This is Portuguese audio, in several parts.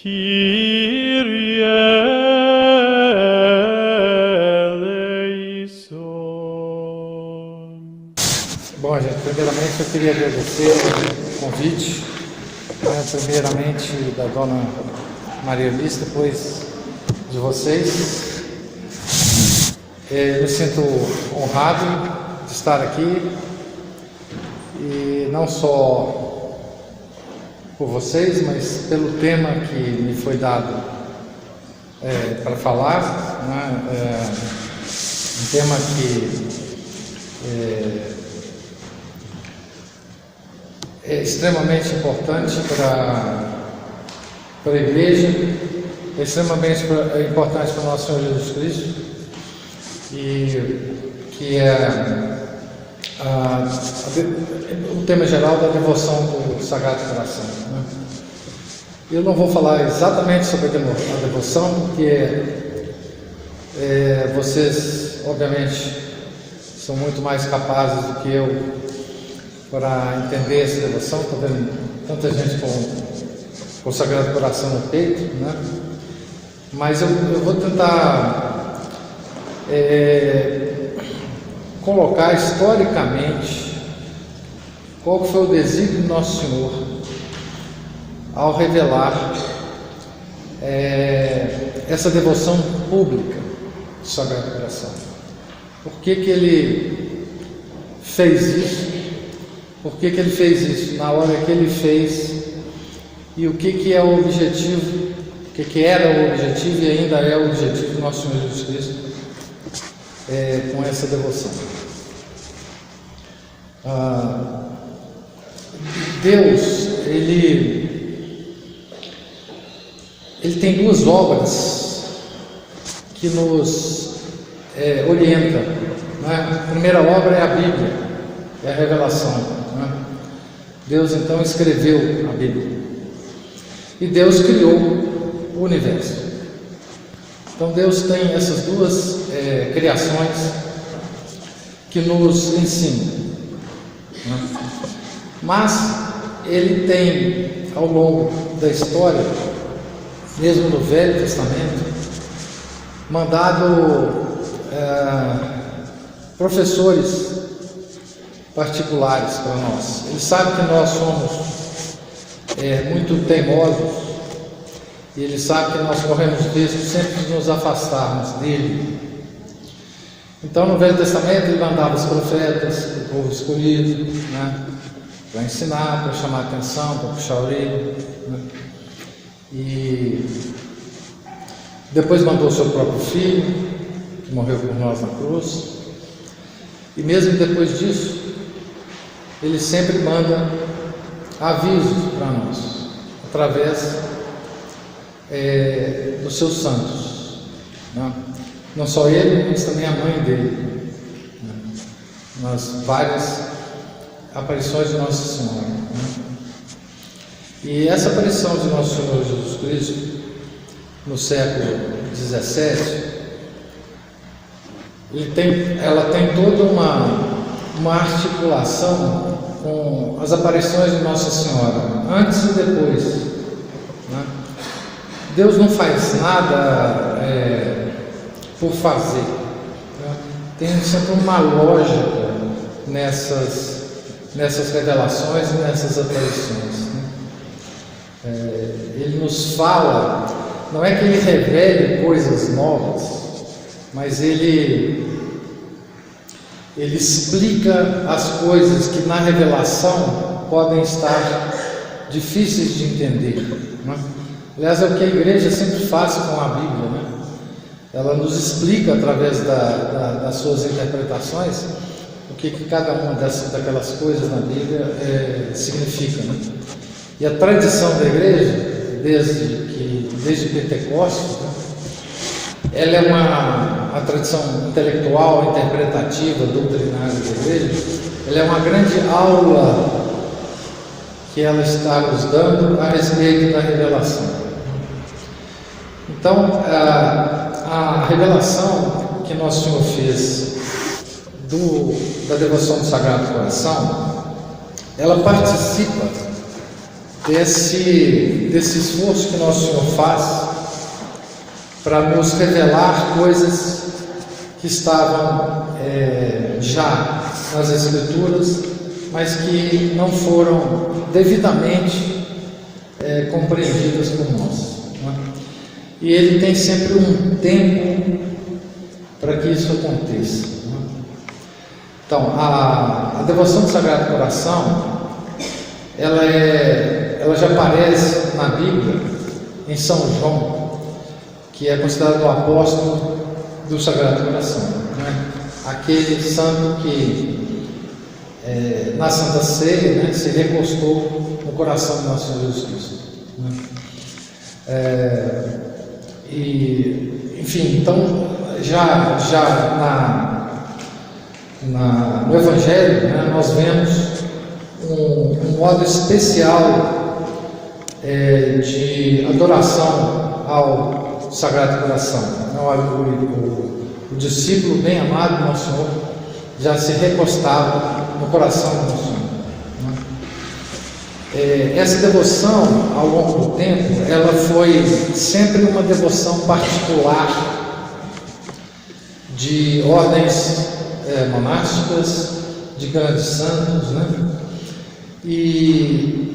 Kyrie eleison. Bom, gente, primeiramente eu queria agradecer o convite, primeiramente da dona Maria Alice, depois de vocês. Eu me sinto honrado de estar aqui, e não só por vocês, mas pelo tema que me foi dado para falar, né? Um tema que é extremamente importante para a igreja, é extremamente importante para o nosso Senhor Jesus Cristo, e que é o tema geral da devoção do Sagrado Coração, né? Eu não vou falar exatamente sobre a devoção, porque vocês, obviamente, são muito mais capazes do que eu para entender essa devoção. Estou vendo tanta gente com o Sagrado Coração no peito, né? Mas eu vou tentar colocar historicamente qual foi o desígnio do Nosso Senhor ao revelar essa devoção pública do Sagrado Coração. Por que Ele fez isso? Por que Ele fez isso na hora que Ele fez? E o que é o objetivo? O que era o objetivo e ainda é o objetivo do nosso Senhor Jesus Cristo com essa devoção? Deus, Ele tem duas obras que nos orientam, né? A primeira obra é a Bíblia, é a revelação, né? Deus então escreveu a Bíblia, e Deus criou o universo. Então Deus tem essas duas criações que nos ensinam, né? Mas Ele tem, ao longo da história, mesmo no Velho Testamento, mandado professores particulares para nós. Ele sabe que nós somos muito teimosos, e Ele sabe que nós corremos risco sempre de nos afastarmos dEle. Então, no Velho Testamento, Ele mandava os profetas, o povo escolhido, né? Para ensinar, para chamar a atenção, para puxar a orelha, né? E depois mandou o seu próprio Filho, que morreu por nós na cruz. E mesmo depois disso, Ele sempre manda avisos para nós, através dos seus santos, né? Não só Ele, mas também a mãe dele, né? Nas várias aparições de Nossa Senhora, né? E essa aparição de Nosso Senhor Jesus Cristo no século XVII, ela tem toda uma articulação com as aparições de Nossa Senhora, antes e depois, né? Deus não faz nada por fazer, né? Tem sempre uma lógica nessas revelações e nessas aparições, né? Ele nos fala, não é que Ele revele coisas novas, mas Ele explica as coisas que na revelação podem estar difíceis de entender, né? Aliás, é o que a igreja sempre faz com a Bíblia, né? Ela nos explica através das suas interpretações o que cada uma daquelas coisas na Bíblia significa, né? E a tradição da igreja, desde Pentecostes, né? Ela é uma tradição intelectual, interpretativa, doutrinária da igreja. Ela é uma grande aula que ela está nos dando a respeito da revelação. Então, a revelação que Nosso Senhor fez da devoção do Sagrado Coração, ela participa desse esforço que Nosso Senhor faz para nos revelar coisas que estavam já nas Escrituras, mas que não foram devidamente compreendidas por nós, né? E Ele tem sempre um tempo para que isso aconteça, né? Então, a devoção do Sagrado Coração, ela já aparece na Bíblia em São João, que é considerado o apóstolo do Sagrado Coração, né? Aquele santo que na Santa Ceia, né, se recostou no coração do nosso Senhor Jesus Cristo, né? Enfim, então no Evangelho, né, nós vemos um modo especial de adoração ao Sagrado Coração. O discípulo bem amado do Nosso Senhor já se recostava no coração do Nosso Senhor, né? Essa devoção, ao longo do tempo, ela foi sempre uma devoção particular de ordens monásticas, de grandes santos, né? E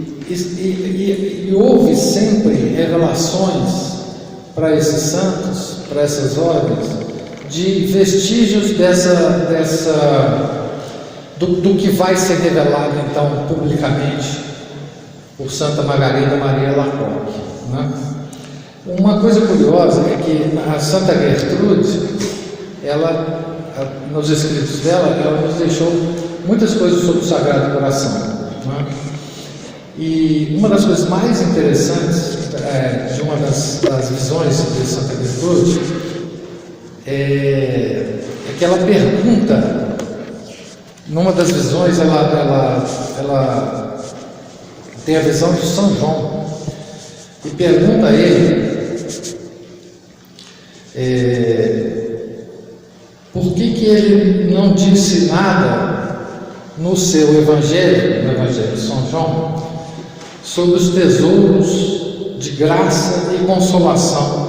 houve sempre revelações para esses santos, para essas ordens, de vestígios do que vai ser revelado então publicamente por Santa Margarida Maria Lacoque, né? Uma coisa curiosa é que a Santa Gertrude, nos escritos dela, ela nos deixou muitas coisas sobre o Sagrado Coração, né? E uma das coisas mais interessantes de uma das visões de Santa Gertrude é que ela pergunta, numa das visões, ela tem a visão de São João e pergunta a ele por que ele não disse nada no seu Evangelho, no Evangelho de São João, sobre os tesouros de graça e consolação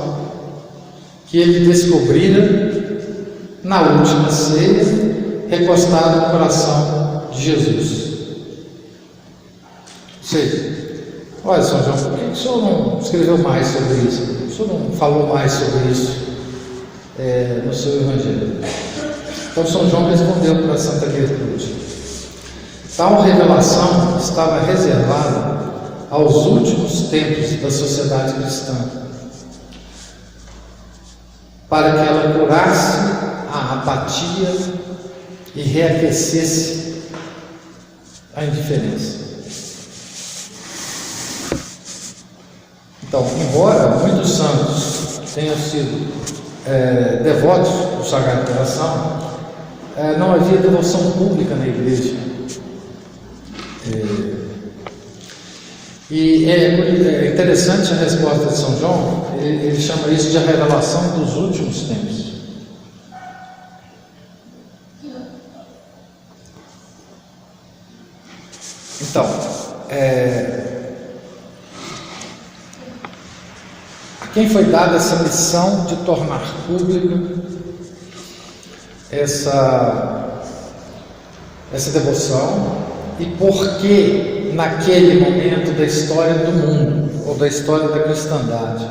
que ele descobrira na última ceia, recostado no coração de Jesus. Ou seja, olha, São João, por que o senhor não escreveu mais sobre isso? O senhor não falou mais sobre isso no seu Evangelho? Então São João respondeu para Santa Gertrude: tal revelação estava reservada aos últimos tempos da sociedade cristã, para que ela curasse a apatia e reaquecesse a indiferença. Então, embora muitos santos tenham sido devotos do Sagrado Coração, não havia devoção pública na igreja. E é interessante a resposta de São João. Ele chama isso de a revelação dos últimos tempos. Então, a quem foi dada essa missão de tornar pública essa devoção, e por que naquele momento da história do mundo, ou da história da cristandade,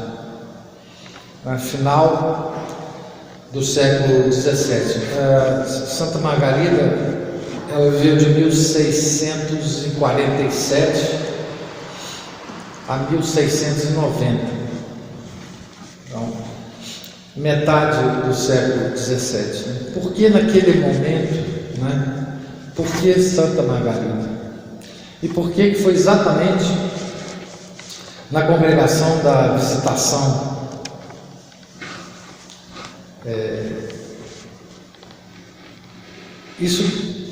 no final do século XVII? Santa Margarida, ela viveu de 1647 a 1690, então metade do século XVII, né? Por que naquele momento, né? Por que Santa Margarida? E por que foi exatamente na congregação da Visitação?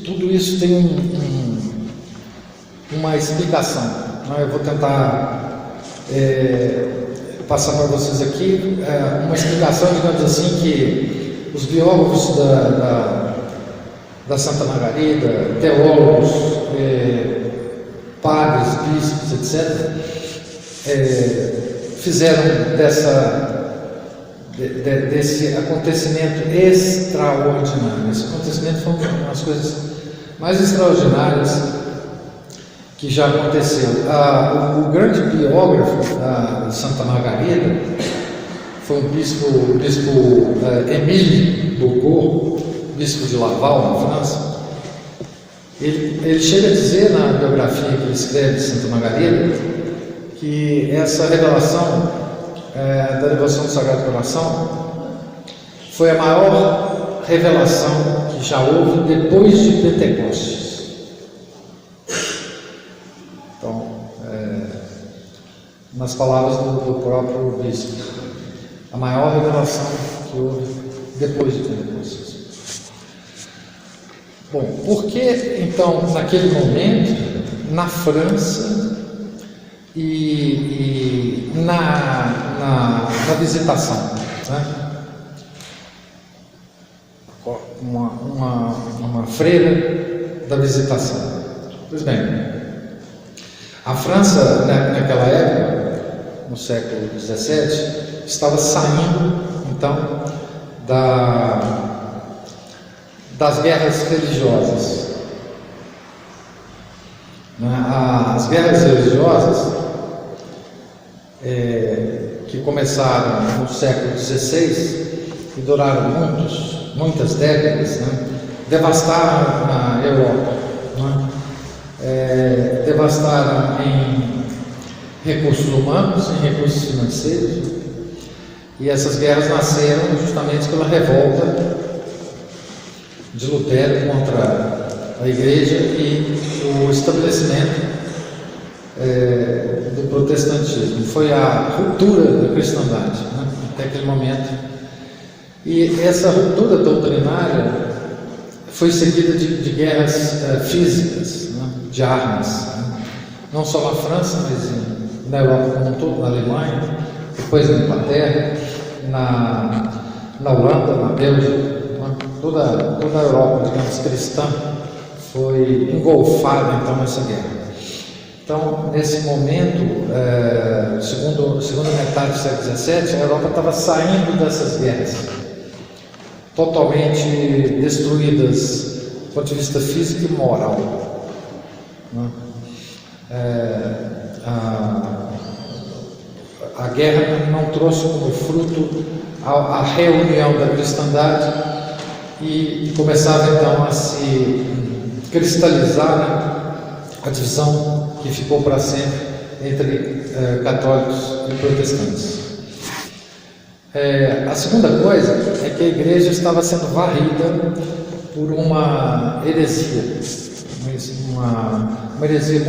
Tudo isso tem uma explicação, né? Eu vou tentar passar para vocês aqui uma explicação, digamos assim, que os biólogos da Santa Margarida, teólogos, padres, bispos, etc., fizeram desse acontecimento extraordinário. Esse acontecimento foi uma das coisas mais extraordinárias que já aconteceu. O grande biógrafo de Santa Margarida foi o bispo Émile Bougot, bispo de Laval, na França. Ele chega a dizer na biografia que ele escreve de Santa Margarida que essa revelação da devoção do Sagrado Coração foi a maior revelação que já houve depois de Pentecostes. Então, nas palavras do próprio bispo, a maior revelação que houve depois de Pentecostes. Bom, por que então, naquele momento, na França e na visitação, né? Uma freira da visitação. Pois bem, a França, naquela época, no século XVII, estava saindo, então, das guerras religiosas. As guerras religiosas, que começaram no século XVI e duraram muitas décadas, né? Devastaram a Europa, né? Devastaram em recursos humanos, em recursos financeiros, e essas guerras nasceram justamente pela revolta de Lutero contra a Igreja e o estabelecimento do protestantismo. Foi a ruptura da cristandade, né, até aquele momento. E essa ruptura doutrinária foi seguida de guerras físicas, né, de armas, né, não só na França, mas na Europa como um todo, na Alemanha, depois na Inglaterra, na Holanda, na Bélgica. Toda a Europa, digamos, cristã foi engolfada então nessa guerra. Então, nesse momento, segunda metade do século XVII, a Europa estava saindo dessas guerras, totalmente destruídas do ponto de vista físico e moral, né? A guerra não trouxe como fruto a reunião da cristandade e começava então a se cristalizar, né, a divisão que ficou para sempre entre católicos e protestantes. A segunda coisa é que a igreja estava sendo varrida por uma heresia, uma heresia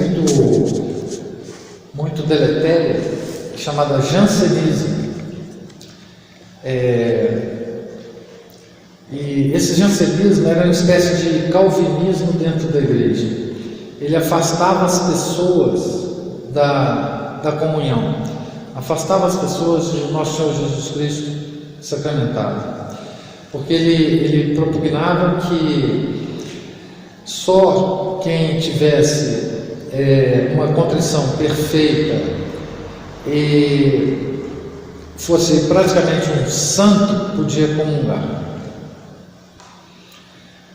muito deletéria, chamada jansenismo. E esse jansenismo era uma espécie de calvinismo dentro da igreja. Ele afastava as pessoas da comunhão, afastava as pessoas do nosso Senhor Jesus Cristo sacramentado, porque ele propugnava que só quem tivesse uma contrição perfeita e fosse praticamente um santo podia comungar.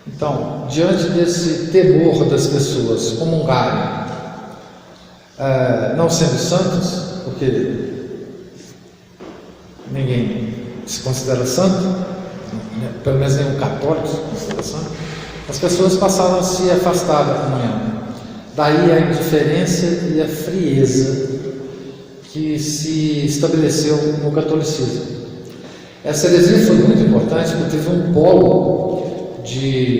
Então, diante desse temor das pessoas comungarem, não sendo santos, porque ninguém se considera santo, pelo menos nenhum católico se considera santo, as pessoas passaram a se afastar da comunhão. Daí a indiferença e a frieza que se estabeleceu no catolicismo. Essa heresia foi muito importante porque teve um polo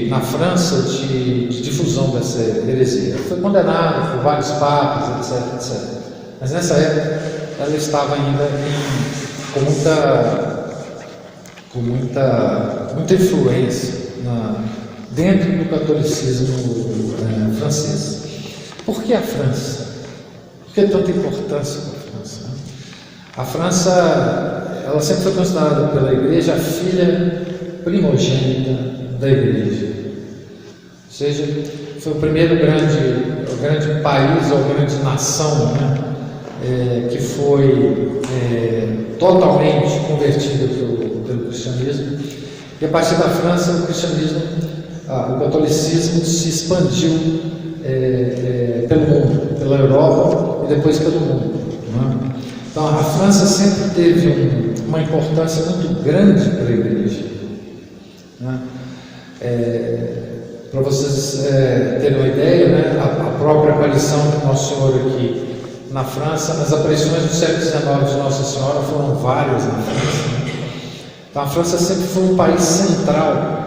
na França de difusão dessa heresia. Foi condenada por vários papas, etc. Mas nessa época ela estava ainda com muita influência dentro do catolicismo francês. Por que a França? Por que tanta importância para a França? A França, ela sempre foi considerada pela Igreja a filha primogênita da Igreja. Ou seja, foi o primeiro grande grande país ou grande nação, né, que foi totalmente convertida pelo cristianismo. E a partir da França, o cristianismo, o catolicismo se expandiu pelo mundo, pela Europa e depois pelo mundo, né? Então a França sempre teve uma importância muito grande para a igreja, né? Para vocês terem uma ideia, né, a própria aparição de Nosso Senhor aqui na França, as aparições do século XIX de Nossa Senhora foram várias na França, né? Então a França sempre foi um país central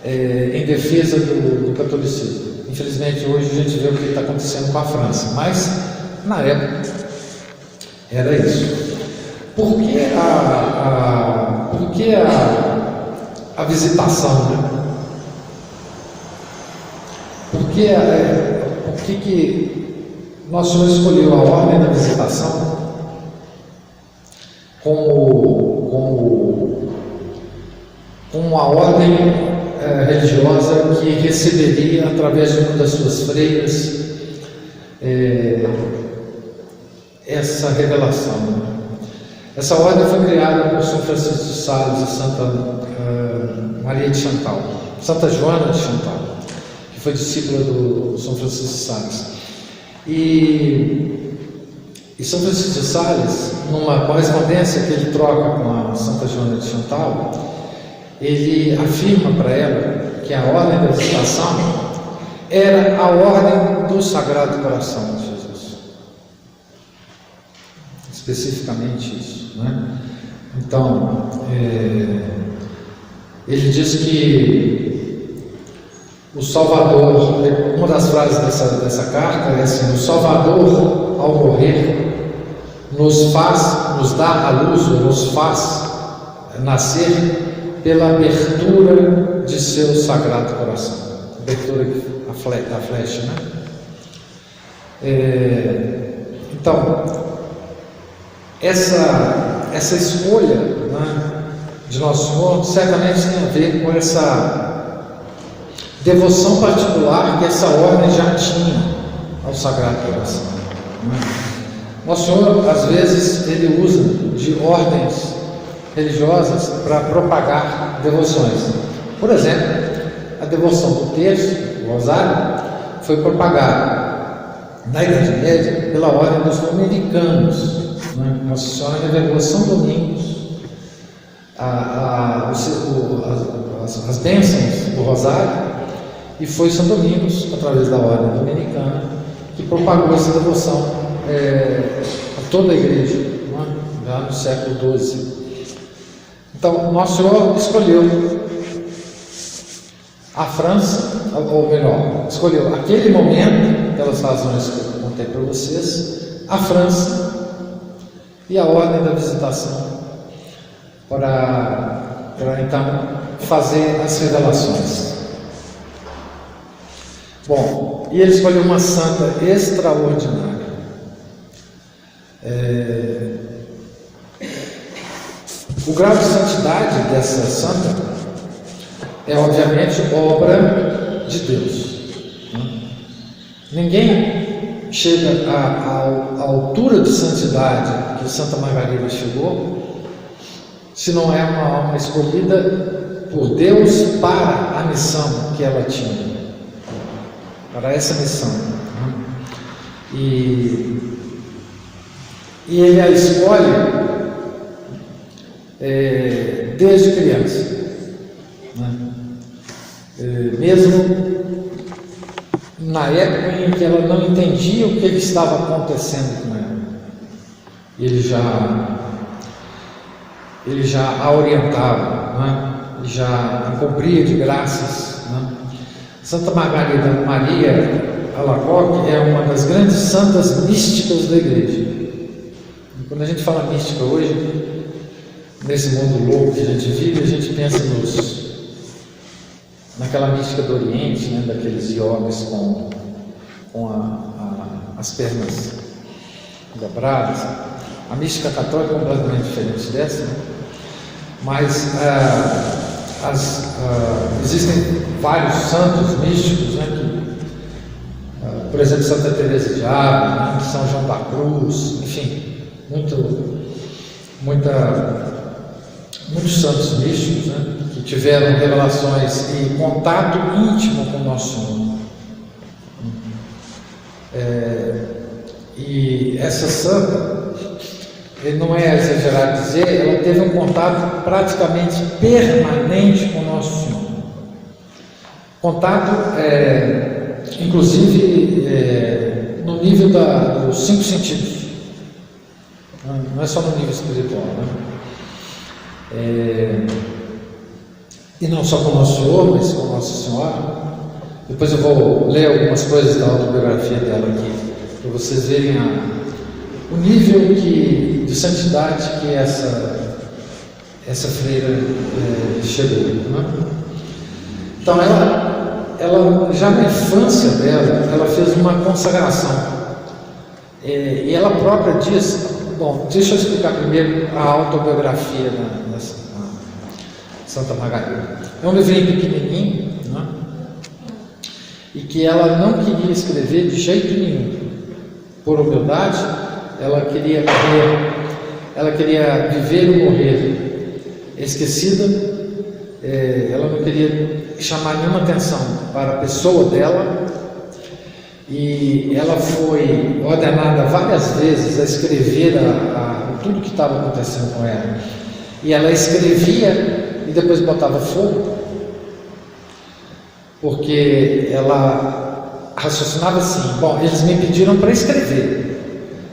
em defesa do catolicismo. Infelizmente hoje a gente vê o que está acontecendo com a França, mas na época era isso. Por que a visitação, né? Por que Nosso Senhor escolheu a ordem da visitação como uma ordem religiosa que receberia através de uma das suas freiras essa revelação? Essa ordem foi criada por São Francisco de Sales e Santa Maria de Chantal, Santa Joana de Chantal, que foi discípula do São Francisco de Sales. E São Francisco de Sales, numa correspondência que ele troca com a Santa Joana de Chantal, ele afirma para ela que a ordem da visitação era a ordem do Sagrado Coração de Jesus. Especificamente isso, né? Então, ele diz que o Salvador, uma das frases dessa carta é assim: o Salvador, ao morrer, nos dá a luz, ou nos faz nascer pela abertura de seu Sagrado Coração. Abertura da flecha, né? Então, essa escolha, né, de Nosso Senhor certamente tem a ver com essa devoção particular que essa ordem já tinha ao Sagrado Coração, né? Nosso Senhor, às vezes, ele usa de ordens religiosas para propagar devoções. Por exemplo, a devoção do terço, do rosário, foi propagada na Idade Média pela ordem dos dominicanos, né? Nossa Senhora revelou São Domingos as bênçãos do rosário, e foi São Domingos, através da ordem dominicana, que propagou essa devoção a toda a igreja, né? Já no século XII. Então, Nosso Senhor escolheu a França, ou melhor, escolheu aquele momento, pelas razões que eu contei para vocês, a França e a ordem da visitação, para então fazer as revelações. Bom, e ele escolheu uma santa extraordinária. O grau de santidade dessa santa é obviamente obra de Deus, né? Ninguém chega à altura de santidade que Santa Margarida chegou se não é uma alma escolhida por Deus para a missão que ela tinha, para essa missão, né? E ele a escolhe desde criança, né? Mesmo na época em que ela não entendia o que estava acontecendo com ela, ele já a orientava, né? Já a cobria de graças, né? Santa Margarida Maria Alacoque é uma das grandes santas místicas da igreja. E quando a gente fala mística hoje, nesse mundo louco que a gente vive, a gente pensa naquela mística do Oriente, né, daqueles yogis com as pernas dobradas. A mística católica é completamente diferente dessa, né? Mas existem vários santos místicos, né, que, por por exemplo, Santa Teresa de Ávila, né? São João da Cruz, enfim, muitos santos místicos, né? Que tiveram revelações e contato íntimo com o nosso Senhor. E essa santa, não é exagerado dizer, ela teve um contato praticamente permanente com o nosso Senhor. Contato, inclusive, no nível dos 5 sentidos, não é só no nível espiritual, né? E não só com o nosso Senhor, mas com Nossa Senhora. Depois eu vou ler algumas coisas da autobiografia dela aqui, para vocês verem o nível de santidade que essa freira chegou, né? Então ela já na infância dela, ela fez uma consagração, e ela própria diz, bom, deixa eu explicar primeiro a autobiografia da Santa Margarida. É um livrinho pequenininho, né? E que ela não queria escrever de jeito nenhum, por humildade. Ela queria viver e morrer esquecida. Ela não queria chamar nenhuma atenção para a pessoa dela, e ela foi ordenada várias vezes a escrever tudo que estava acontecendo com ela, e ela escrevia e depois botava fogo, porque ela raciocinava assim: bom, eles me pediram para escrever,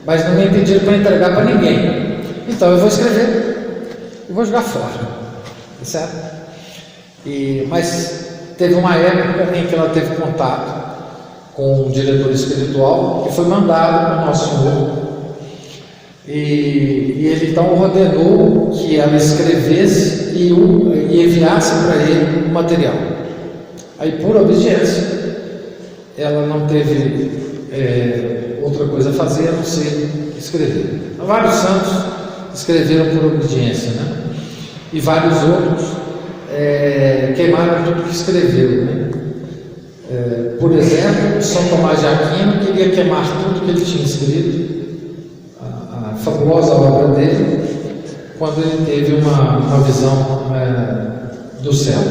mas não me pediram para entregar para ninguém, então eu vou escrever e vou jogar fora, certo? Mas teve uma época em que ela teve contato com um diretor espiritual que foi mandado para o Nosso Senhor, e ele então ordenou que ela escrevesse e enviasse para ele o material. Aí, por obediência, ela não teve outra coisa a fazer a não ser escrever. Vários santos escreveram por obediência, né? E vários outros queimaram tudo que escreveu, né? Por exemplo, São Tomás de Aquino queria queimar tudo que ele tinha escrito, a fabulosa obra dele, quando ele teve uma visão do céu.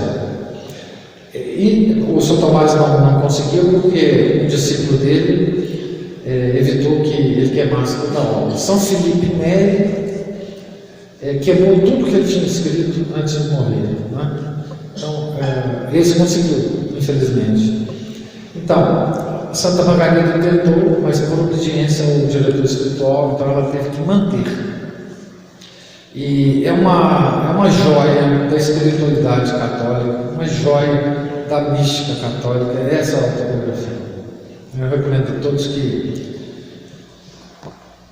E o São Tomás não conseguiu, porque um discípulo dele evitou que ele queimasse toda a obra. São Felipe Neri queimou tudo que ele tinha escrito antes de morrer, né? Então, esse conseguiu, infelizmente. Então, Santa Margarida tentou, mas por obediência ao diretor espiritual, então ela teve que manter. E é uma joia da espiritualidade católica, uma joia da mística católica, essa autobiografia. Eu recomendo a todos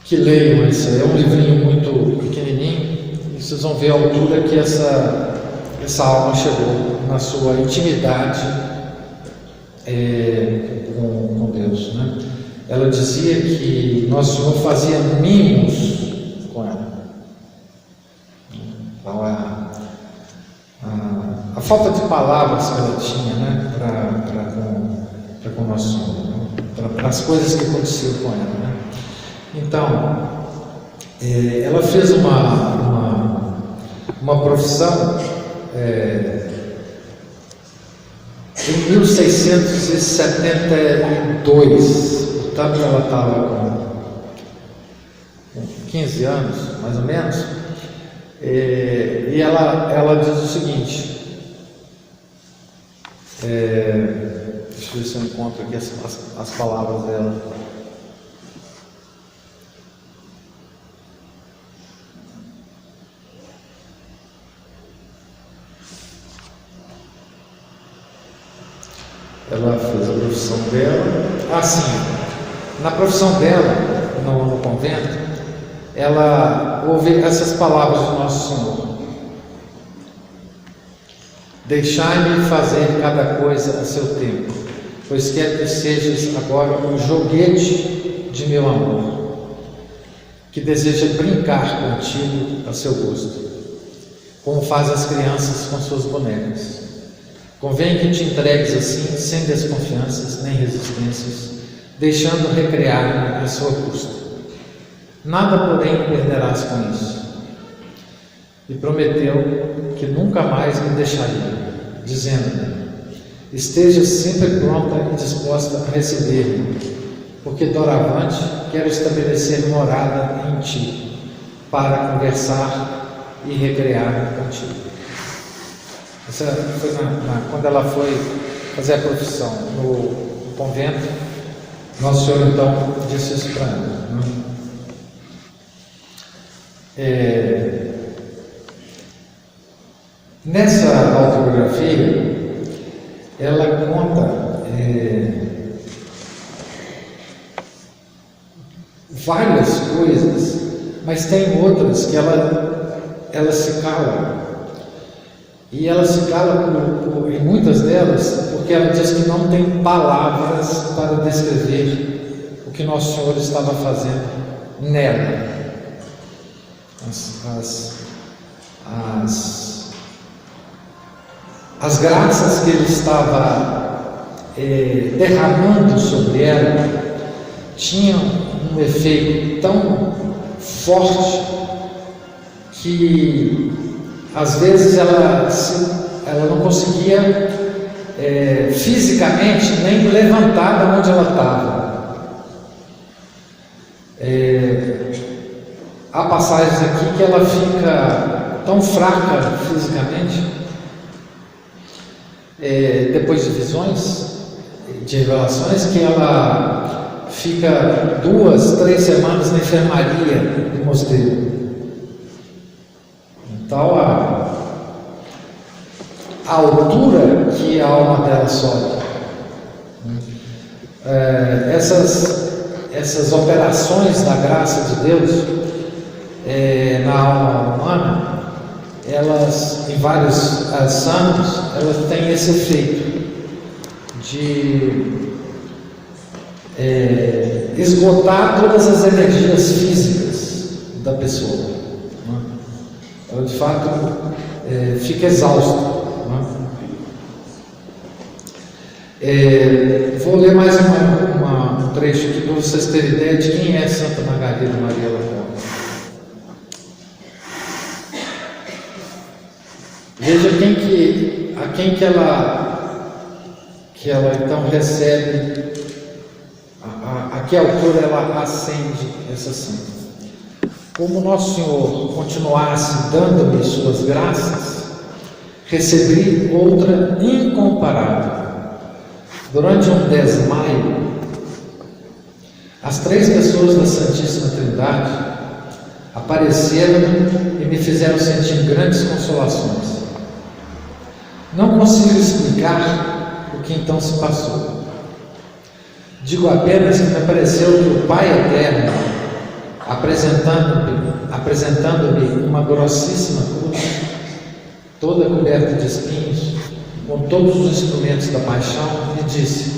que leiam isso. É um livrinho muito pequenininho, e vocês vão ver a altura que essa alma chegou na sua intimidade com Deus, né? Ela dizia que Nosso Senhor fazia mimos com ela. Então, a falta de palavras que ela tinha, né, para com Nosso Senhor, né? Para as coisas que aconteciam com ela, né? Então, ela fez uma profissão em 1672, portanto ela estava com 15 anos, mais ou menos, e ela diz o seguinte, deixa eu ver se eu encontro aqui as palavras dela. Ela fez a profissão dela. Sim, na profissão dela, no convento, ela ouve essas palavras do Nosso Senhor: deixai-me fazer cada coisa a seu tempo, pois quero que sejas agora um joguete de meu amor, que deseja brincar contigo a seu gosto, como faz as crianças com suas bonecas. Convém que te entregues assim, sem desconfianças nem resistências, deixando recrear a sua custa. Nada, porém, perderás com isso. E prometeu que nunca mais me deixaria, dizendo-me: esteja sempre pronta e disposta a receber-me, porque doravante quero estabelecer morada em ti, para conversar e recrear contigo. Essa foi quando ela foi fazer a profissão no convento. Nosso Senhor então disse isso para ela, né? Nessa autobiografia, ela conta várias coisas, mas tem outras que ela se cala. E ela se cala em muitas delas, porque ela diz que não tem palavras para descrever o que Nosso Senhor estava fazendo nela. As graças que Ele estava derramando sobre ela tinham um efeito tão forte que às vezes ela não conseguia fisicamente nem levantar de onde ela estava. Há passagens aqui que ela fica tão fraca fisicamente, depois de visões, de revelações, que ela fica 2, 3 semanas na enfermaria do mosteiro. Então a altura que a alma dela sobe, essas operações da graça de Deus na alma humana, elas, em vários santos, elas têm esse efeito de esgotar todas as energias físicas da pessoa, né? Ela de fato fica exausta, né? Vou ler mais um trecho aqui para vocês terem ideia de quem é Santa Margarida Maria Alacoque. Veja a quem que ela então recebe, a que altura ela ascende essa santa. Como Nosso Senhor continuasse dando-me suas graças, recebi outra incomparável. Durante um desmaio, as 3 pessoas da Santíssima Trindade apareceram e me fizeram sentir grandes consolações. Não consigo explicar o que então se passou. Digo apenas que me pareceu que o Pai Eterno, apresentando-me uma grossíssima cruz, toda coberta de espinhos, com todos os instrumentos da paixão, me disse: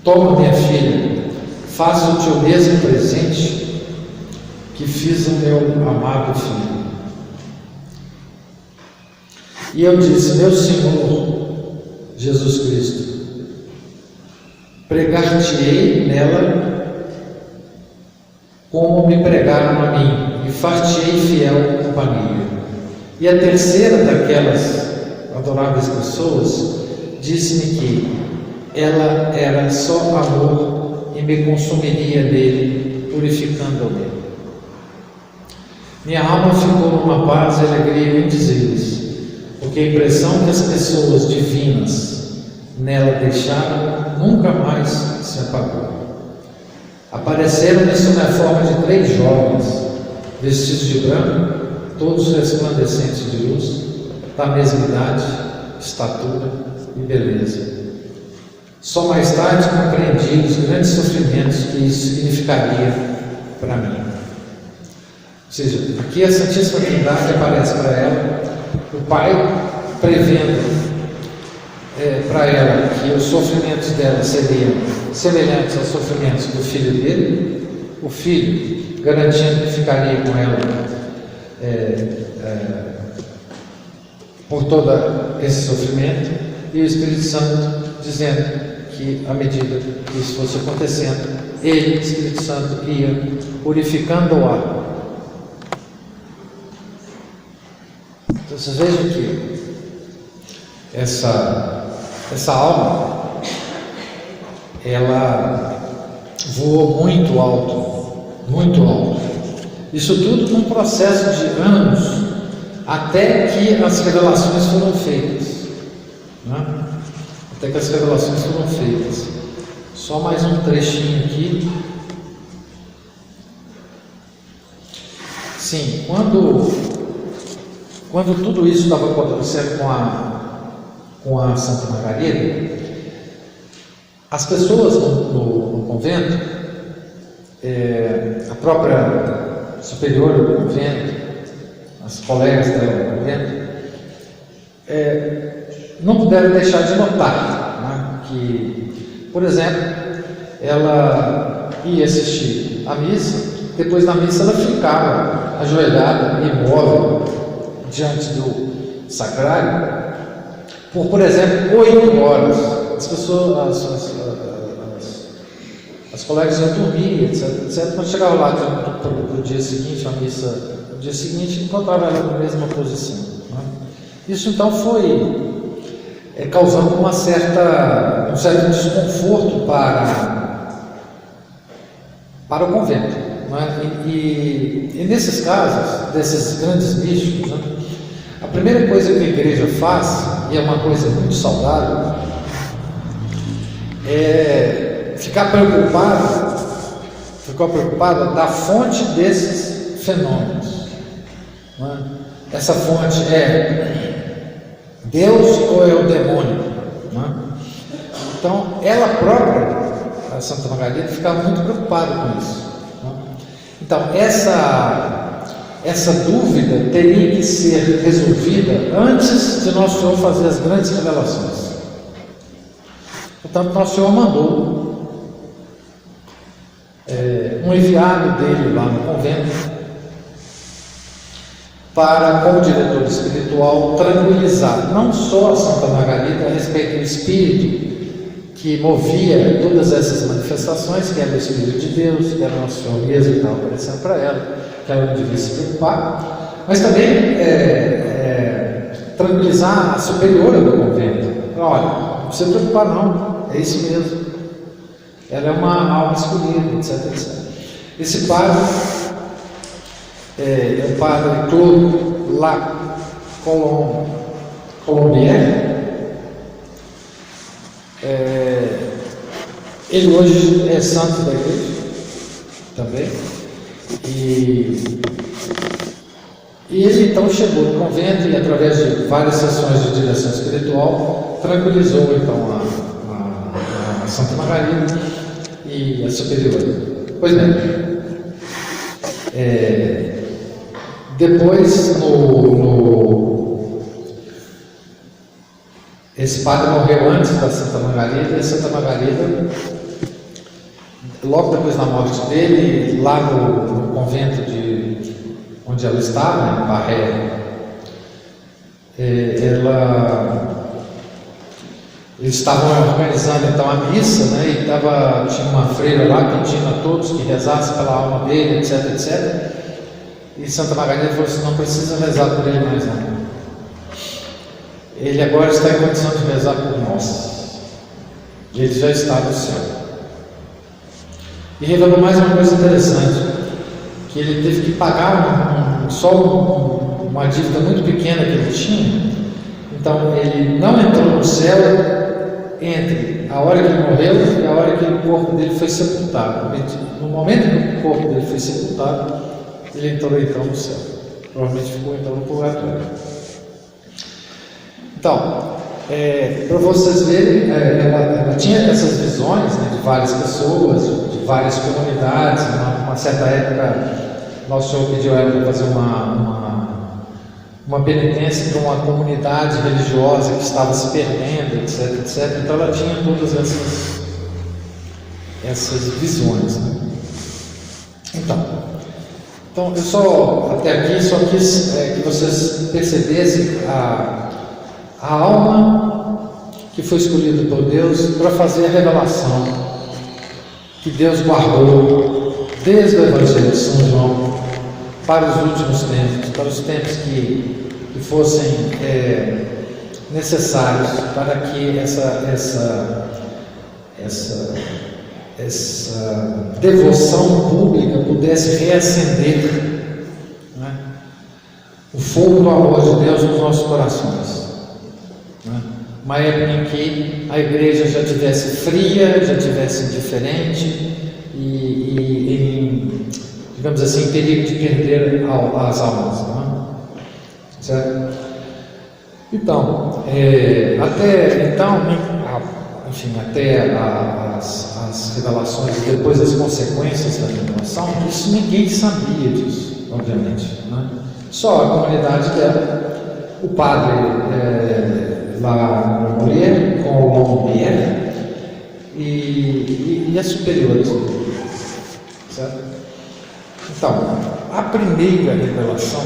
toma, minha filha, faço-te o mesmo presente que fiz ao meu amado filho. E eu disse: meu Senhor Jesus Cristo, pregar-te-ei nela como me pregaram a mim, e far-te-ei fiel companhia. E a terceira daquelas adoráveis pessoas disse-me que ela era só amor e me consumiria nele, purificando-me. Minha alma ficou numa paz e alegria indizíveis, porque a impressão que as pessoas divinas nela deixaram nunca mais se apagou. Apareceram-me sob a forma de 3 jovens, vestidos de branco, todos resplandecentes de luz, da mesma idade, estatura e beleza. Só mais tarde compreendi os grandes sofrimentos que isso significaria para mim. Ou seja, aqui a Santíssima Trindade aparece para ela, o Pai prevendo para ela que os sofrimentos dela seriam semelhantes aos sofrimentos do filho dele, o filho garantindo que ficaria com ela por todo esse sofrimento, e o Espírito Santo dizendo que, à medida que isso fosse acontecendo, ele, o Espírito Santo, ia purificando-a. Então vocês vejam que essa alma, ela voou muito alto, muito alto. Isso tudo num processo de anos, até que as revelações foram feitas, né? Até que as revelações foram feitas. Só mais um trechinho aqui. Sim, quando tudo isso estava acontecendo com a Santa Margarida, as pessoas no convento, a própria superiora do convento, as colegas dela no convento, não puderam deixar de notar, né, que, por exemplo, ela ia assistir a missa, depois da missa ela ficava ajoelhada, imóvel, diante do sacrário, por exemplo, 8 horas. As pessoas, as colegas iam dormir, etc. Quando chegava lá para o dia seguinte, a missa, no dia seguinte, encontrava ela na mesma posição, né? Isso então foi causando um certo desconforto para o convento, né? E nesses casos, desses grandes místicos, né, a primeira coisa que a igreja faz, e é uma coisa muito saudável, é ficar preocupada da fonte desses fenômenos, né? Essa fonte é Deus ou é o demônio, né? Então ela própria, a Santa Margarida, ficava muito preocupada com isso, né? Então essa dúvida teria que ser resolvida antes de Nosso Senhor fazer as grandes revelações. Portanto, Nosso Senhor mandou um enviado dele lá no convento para, como diretor espiritual, tranquilizar não só a Santa Margarida a respeito do Espírito que movia todas essas manifestações, que era o Espírito de Deus, que era o Nosso Senhor mesmo que estava aparecendo para ela, que ela não devia se preocupar, mas também tranquilizar a superiora do convento. Olha, não precisa preocupar não, é isso mesmo, ela é uma alma escolhida, etc, etc. Esse padre é o padre Claude Colombier. Ele hoje é santo da igreja também, e ele então chegou no convento e, através de várias sessões de direção espiritual, tranquilizou então a Santa Margarida e a superiora. Pois bem, depois esse padre morreu antes da Santa Margarida, e a Santa Margarida, logo depois da morte dele, lá no convento onde ela estava, em Barré, eles estavam organizando então a missa, né, e tinha uma freira lá pedindo a todos que rezassem pela alma dele, etc, etc. E Santa Margarida falou assim: não precisa rezar por ele mais não. Ele agora está em condição de rezar por nós. Ele já está no céu. E revelou mais uma coisa interessante, que ele teve que pagar uma dívida muito pequena que ele tinha. Então ele não entrou no céu entre a hora que ele morreu e a hora que o corpo dele foi sepultado. No momento que o corpo dele foi sepultado, ele entrou então no céu. Provavelmente ficou então no purgatório. Então, para vocês verem, ela tinha essas visões, né, de várias pessoas, de várias comunidades. Uma certa época, Nosso Senhor pediu a ela para fazer uma penitência para uma comunidade religiosa que estava se perdendo, etc, etc. Então ela tinha todas essas visões, né? Então eu até aqui só quis que vocês percebessem a alma que foi escolhido por Deus para fazer a revelação que Deus guardou desde o Evangelho de São João para os últimos tempos, para os tempos que fossem necessários para que essa devoção pública pudesse reacender, né, o fogo do amor de Deus nos nossos corações, né? Uma época em que a igreja já tivesse fria, já tivesse indiferente e digamos assim, em perigo de perder as almas, né? Certo? Então, até as revelações e depois as consequências da revelação, isso ninguém sabia disso, obviamente, né? Só a comunidade dela, o padre lá no Mulher, com o Lombier e as superiores, certo? Então, a primeira revelação,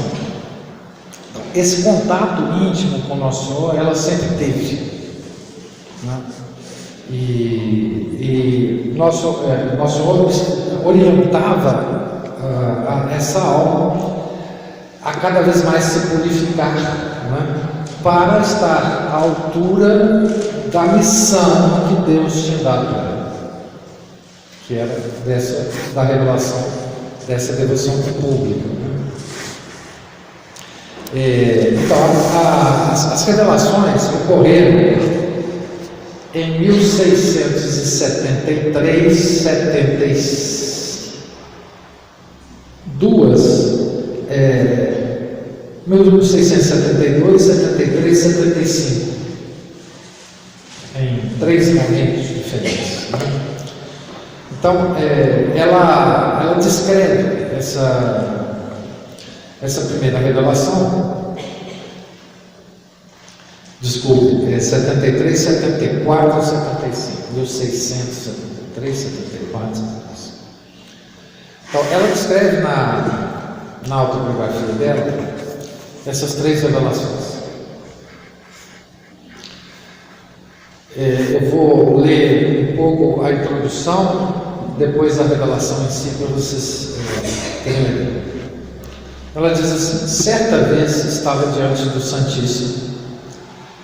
esse contato íntimo com o Nosso Senhor, ela sempre teve, né? E nosso Senhor orientava essa alma a cada vez mais se purificar, né? Para estar à altura da missão que Deus tinha dado para ela, que era da revelação, dessa devoção pública. Então, as revelações ocorreram em 1673, 1672, 73, 75, em 3 momentos diferentes, né? Então, ela descreve essa primeira revelação, 73, 74, 75, 1673, 74, 75. Então, ela descreve na autobiografia dela essas 3 revelações. Eu vou ler um pouco a introdução, depois a revelação em si, para vocês terem uma ideia. Ela diz assim: certa vez estava diante do Santíssimo,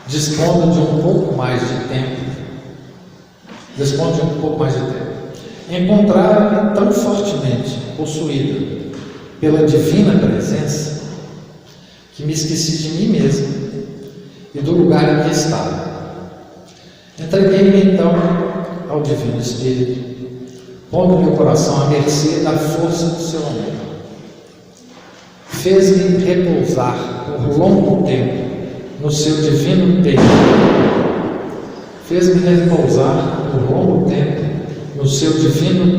dispondo de um pouco mais de tempo. Encontrara-me tão fortemente possuída pela divina presença que me esqueci de mim mesmo e do lugar em que estava. Entreguei-me então ao Divino Espírito, pondo meu coração à mercê da força do seu amor. Fez-me repousar por longo tempo no seu divino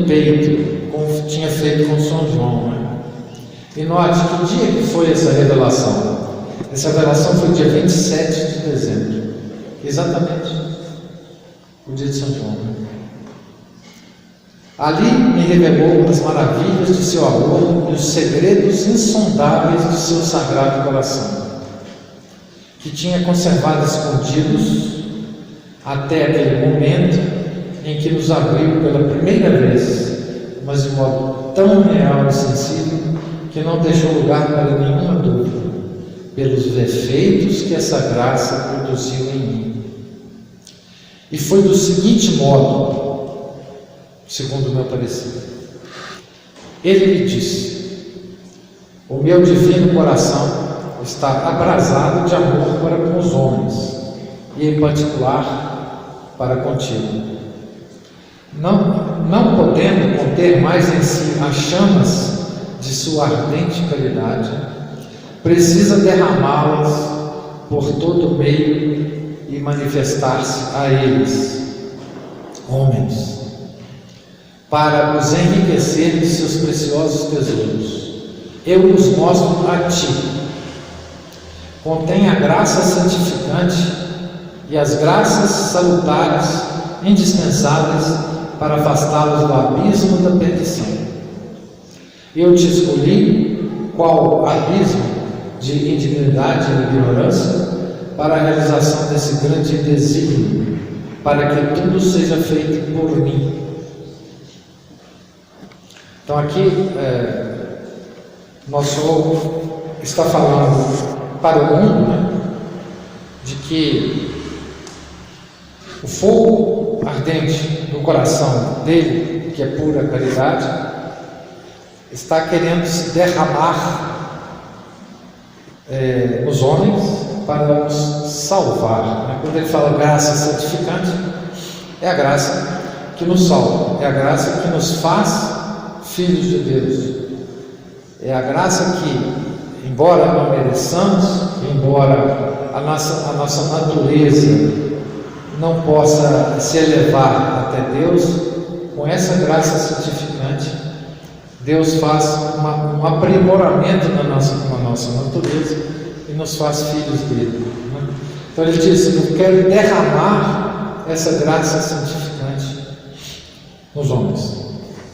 peito. Como tinha feito com São João, né? E note que dia que foi essa revelação. Essa revelação foi dia 27 de dezembro, exatamente o dia de São João, né? Ali me revelou as maravilhas de seu amor e os segredos insondáveis de seu sagrado coração, que tinha conservado escondidos até aquele momento em que nos abriu pela primeira vez, mas de modo tão real e sensível que não deixou lugar para nenhuma dúvida, pelos efeitos que essa graça produziu em mim. E foi do seguinte modo, segundo o meu parecer: ele me disse: o meu divino coração está abrasado de amor para com os homens, e em particular para contigo. Não podendo conter mais em si as chamas de sua ardente caridade, precisa derramá-las por todo o meio e manifestar-se a eles, homens, para os enriquecer de seus preciosos tesouros. Eu os mostro a ti. Contém a graça santificante e as graças salutares indispensáveis para afastá-los do abismo da perdição. Eu te escolhi, qual abismo de indignidade e ignorância, para a realização desse grande desígnio, para que tudo seja feito por mim. Então aqui nosso Senhor está falando para o mundo, né, de que o fogo ardente no coração dele, que é pura caridade, está querendo se derramar nos homens para nos salvar, né? Quando ele fala graça santificante, é a graça que nos salva, é a graça que nos faz filhos de Deus, é a graça que, embora não mereçamos, embora a nossa natureza não possa se elevar até Deus, com essa graça santificante, Deus faz um aprimoramento na nossa natureza e nos faz filhos dele, né? Então ele diz: eu quero derramar essa graça santificante nos homens,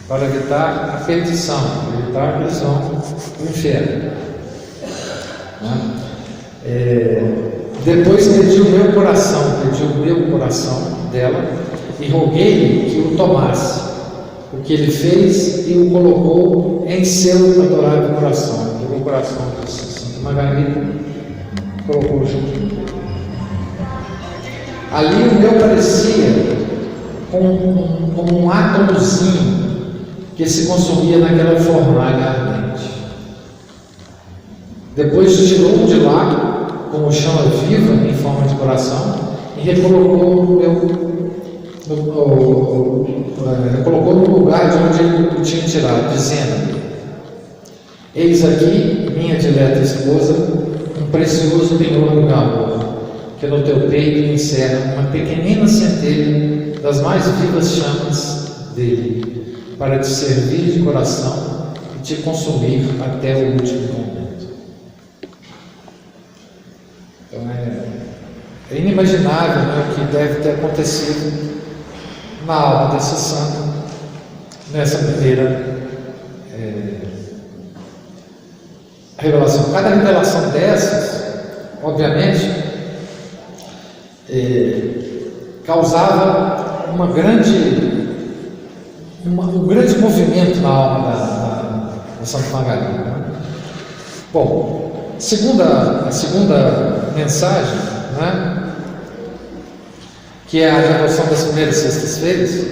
para evitar a perdição, para evitar a prisão do inferno, né? Depois pedi o meu coração dela e roguei-lhe que o tomasse, o que ele fez, e o colocou em seu adorável coração. Pegou o coração de Santa Margarida, colocou junto. Ali o meu parecia como um átomozinho que se consumia naquela fornalha ardente. Depois tirou de lá, como chama viva em forma de coração, e recolocou colocou no lugar de onde ele o tinha tirado, dizendo: eis aqui, minha dileta esposa, um precioso penhor do meu amor, que no teu peito encerra uma pequenina centelha das mais vivas chamas dele, para te servir de coração e te consumir até o último momento. Então é inimaginável, né, o que deve ter acontecido na alma dessa santa nessa primeira revelação. Cada revelação dessas, obviamente, causava um grande movimento na alma da Santa Margarida, né? Bom, a segunda mensagem, né, que é a revelação das primeiras sextas-feiras,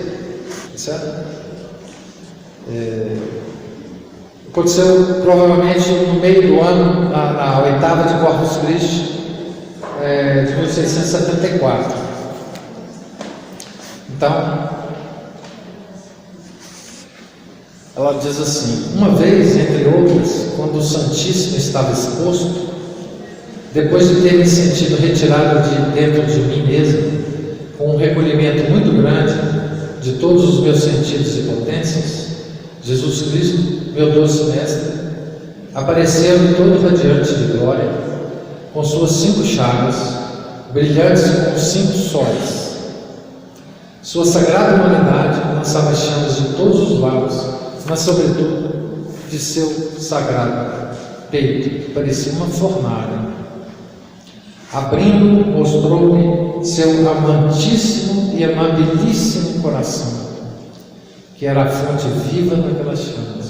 certo? Aconteceu provavelmente no meio do ano, na oitava de Corpus Christi, de 1674. Então, ela diz assim: uma vez, entre outras, quando o Santíssimo estava exposto, depois de ter me sentido retirado de dentro de mim mesmo, com um recolhimento muito grande de todos os meus sentidos e potências, Jesus Cristo, meu doce Mestre, apareceu-me todo radiante de glória, com suas 5 chagas, brilhantes como 5 sóis. Sua sagrada humanidade lançava chamas de todos os lados, mas sobretudo de seu sagrado peito, que parecia uma fornalha. Abrindo, mostrou-me seu amantíssimo e amabilíssimo coração, que era a fonte viva daquelas chamas.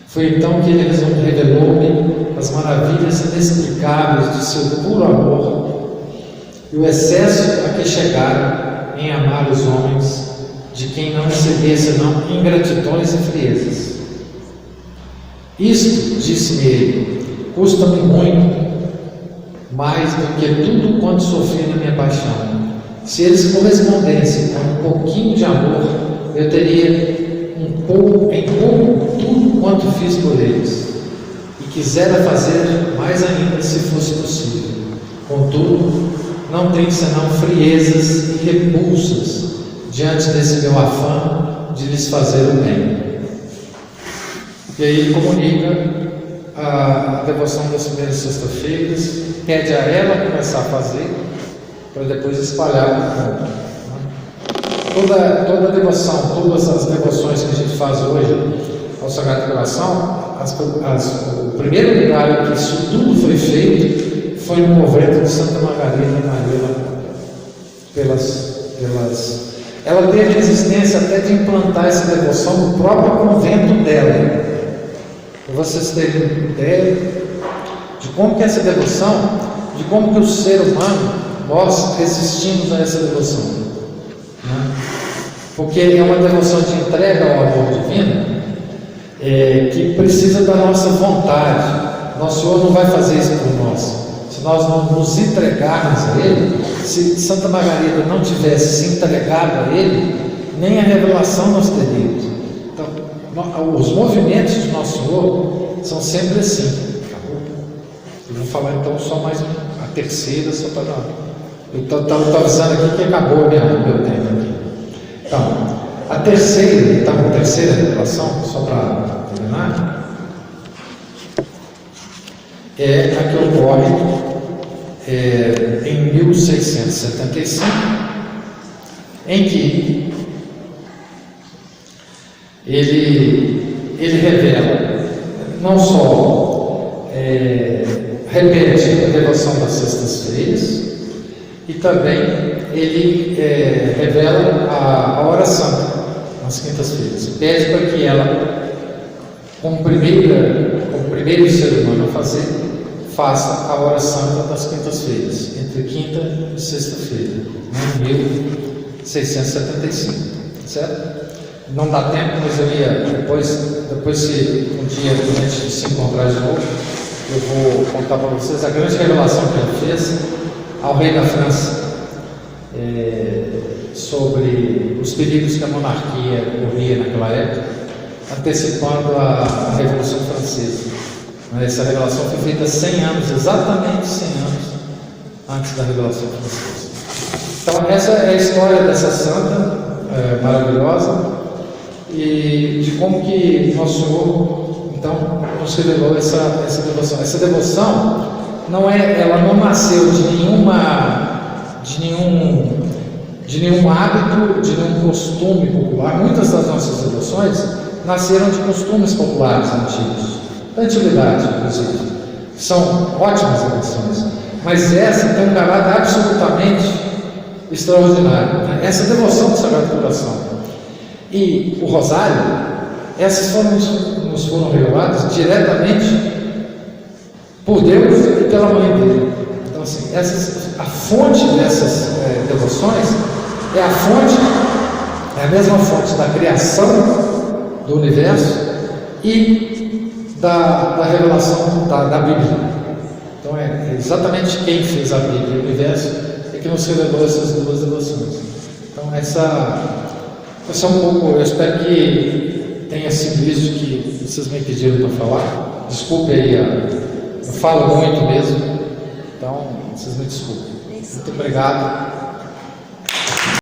Foi então que ele revelou-me as maravilhas inexplicáveis de seu puro amor e o excesso a que chegaram em amar os homens, de quem não recebia senão ingratidões e friezas. Isto, disse-me ele, custa-me muito, mais do que tudo quanto sofri na minha paixão. Se eles correspondessem com um pouquinho de amor, eu teria em pouco tudo quanto fiz por eles, e quisera fazer mais ainda se fosse possível. Contudo, não tenho senão friezas e repulsas diante desse meu afã de lhes fazer o bem. E aí ele comunica a devoção das primeiras sextas-feiras, pede a ela começar a fazer, para depois espalhar no mundo. Toda a devoção, todas as devoções que a gente faz hoje ao Sagrado Coração, o primeiro lugar em que isso tudo foi feito foi no convento de Santa Margarida Maria, ela teve resistência até de implantar essa devoção no próprio convento dela. Para vocês terem ideia de como que essa devoção, de como que o ser humano, nós resistimos a essa devoção, né? Porque é uma devoção de entrega ao amor divino, que precisa da nossa vontade. Nosso Senhor não vai fazer isso por nós. Se nós não nos entregarmos a Ele, se Santa Margarida não tivesse se entregado a Ele, nem a revelação nós teríamos. Então, os movimentos de Nosso Senhor são sempre assim. Eu vou falar então só mais a terceira, só para dar. Eu estou avisando aqui que acabou o meu tempo aqui. Então, a terceira revelação, só para terminar, é a que ocorre em 1675, em que ele revela, não só repete a devoção das sextas-feiras, e também ele revela a hora santa nas quintas-feiras. Pede para que ela, como primeiro ser humano a fazer, faça a hora santa das quintas-feiras, entre quinta e sexta-feira, em 1675, certo? Não dá tempo, mas eu ia, depois se um dia a gente se encontrar de novo, eu vou contar para vocês a grande revelação que ele fez ao rei da França, sobre os perigos que a monarquia corria naquela época, antecipando a Revolução Francesa. Essa revelação foi feita 100 anos, exatamente 100 anos antes da Revolução Francesa. Então essa é a história dessa santa maravilhosa, e de como que Nosso Senhor então nos revelou essa devoção. Essa devoção ela não nasceu de nenhum hábito, de nenhum costume popular. Muitas das nossas devoções nasceram de costumes populares antigos, da antiguidade, inclusive. São ótimas devoções, mas essa tem um caráter absolutamente extraordinário, né? Essa devoção do Sagrado Coração e o Rosário, essas nos foram reveladas diretamente por Deus e pela mãe dele. Então, assim, a fonte dessas devoções é a mesma fonte da criação do universo e da revelação da Bíblia. Então, é exatamente quem fez a Bíblia e o universo é que nos revelou essas duas devoções. Então, essa é um pouco, eu espero que tenha sido isso que vocês me pediram para falar. Desculpe aí, eu falo muito mesmo, então vocês me desculpem. Muito obrigado.